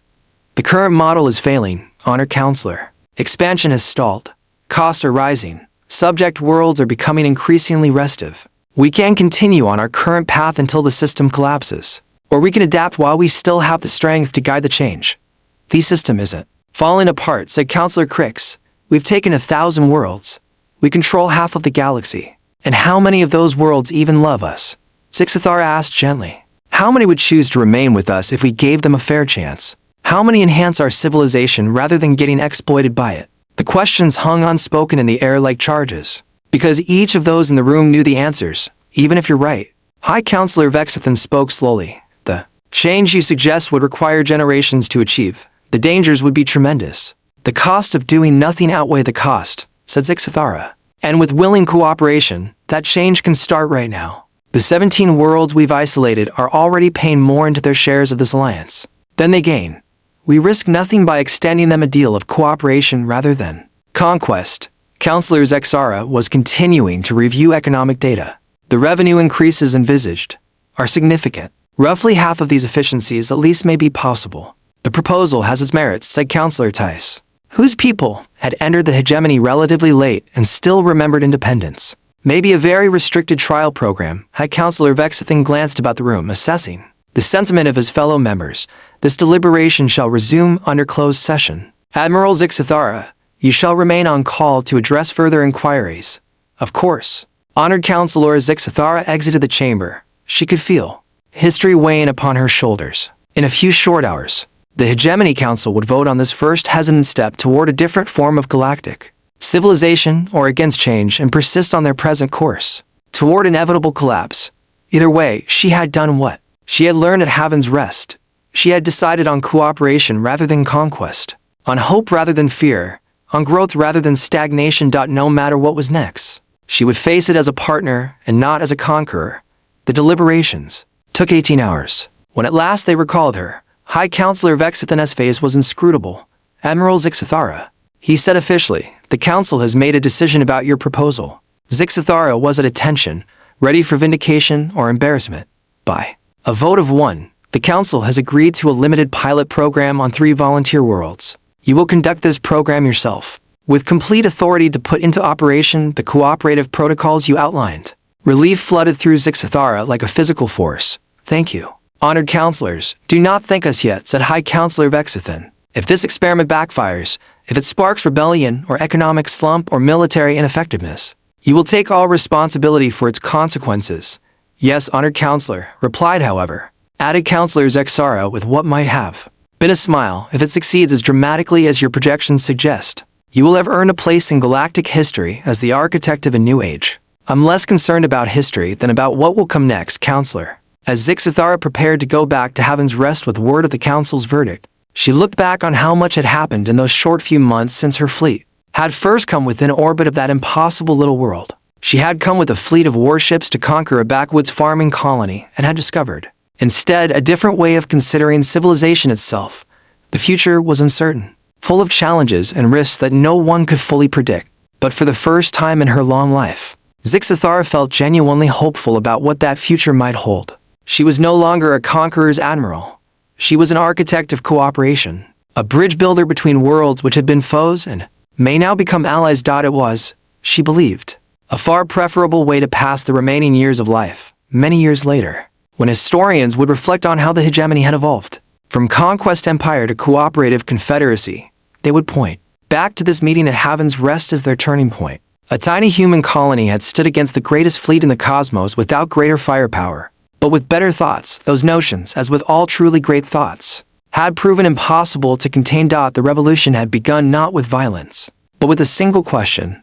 The current model is failing, Honored Counselor. Expansion has stalled. Costs are rising. Subject worlds are becoming increasingly restive. We can continue on our current path until the system collapses. Or we can adapt while we still have the strength to guide the change. The system isn't falling apart, said Counselor Crix. We've taken 1,000 worlds. We control half of the galaxy. And how many of those worlds even love us? Zixathara asked gently. How many would choose to remain with us if we gave them a fair chance? How many enhance our civilization rather than getting exploited by it? The questions hung unspoken in the air like charges. Because each of those in the room knew the answers, even if you're right. High Counselor Vexithan spoke slowly. The change you suggest would require generations to achieve. The dangers would be tremendous. The cost of doing nothing outweigh the cost, said Zixathara. And with willing cooperation, that change can start right now. The 17 worlds we've isolated are already paying more into their shares of this alliance than they gain. We risk nothing by extending them a deal of cooperation rather than conquest. Counselor Zexara was continuing to review economic data. The revenue increases envisaged are significant. Roughly half of these efficiencies at least may be possible. The proposal has its merits, said Counselor Tice, whose people had entered the hegemony relatively late and still remembered independence. Maybe a very restricted trial program. High Counselor Vexithan glanced about the room, assessing the sentiment of his fellow members. This deliberation shall resume under closed session. Admiral Zixathara, you shall remain on call to address further inquiries. Of course. Honored Counselor Zixathara exited the chamber. She could feel history weighing upon her shoulders. In a few short hours, the Hegemony Council would vote on this first hesitant step toward a different form of galactic civilization or against change and persist on their present course toward inevitable collapse. Either way, she had done what she had learned at Haven's Rest. She had decided on cooperation rather than conquest, on hope rather than fear, on growth rather than stagnation. No matter what was next, she would face it as a partner and not as a conqueror. The deliberations took 18 hours. When at last they recalled her, High Counselor Vexithan's face was inscrutable. Admiral Zixathara, he said officially, the Council has made a decision about your proposal. Zixathara was at attention, ready for vindication or embarrassment. By a vote of 1, the Council has agreed to a limited pilot program on 3 volunteer worlds. You will conduct this program yourself, with complete authority to put into operation the cooperative protocols you outlined. Relief flooded through Zixathara like a physical force. Thank you. Honored counselors, do not thank us yet, said High Counselor Vexithan. If this experiment backfires, if it sparks rebellion or economic slump or military ineffectiveness, you will take all responsibility for its consequences. Yes, Honored Counselor, replied however. Added Counselor Zexara with what might have been a smile. If it succeeds as dramatically as your projections suggest, you will have earned a place in galactic history as the architect of a new age. I'm less concerned about history than about what will come next, Counselor. As Zixathara prepared to go back to Haven's Rest with word of the Council's verdict, she looked back on how much had happened in those short few months since her fleet had first come within orbit of that impossible little world. She had come with a fleet of warships to conquer a backwoods farming colony and had discovered, instead, a different way of considering civilization itself. The future was uncertain, full of challenges and risks that no one could fully predict. But for the first time in her long life, Zixathara felt genuinely hopeful about what that future might hold. She was no longer a conqueror's admiral. She was an architect of cooperation, a bridge builder between worlds which had been foes and may now become allies. It was, she believed, a far preferable way to pass the remaining years of life. Many years later, when historians would reflect on how the hegemony had evolved, from conquest empire to cooperative confederacy, they would point back to this meeting at Haven's Rest as their turning point. A tiny human colony had stood against the greatest fleet in the cosmos without greater firepower, but with better thoughts. Those notions, as with all truly great thoughts, had proven impossible to contain. The revolution had begun not with violence, but with a single question.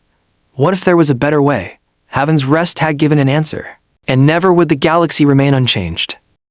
What if there was a better way? Heaven's rest had given an answer. And never would the galaxy remain unchanged.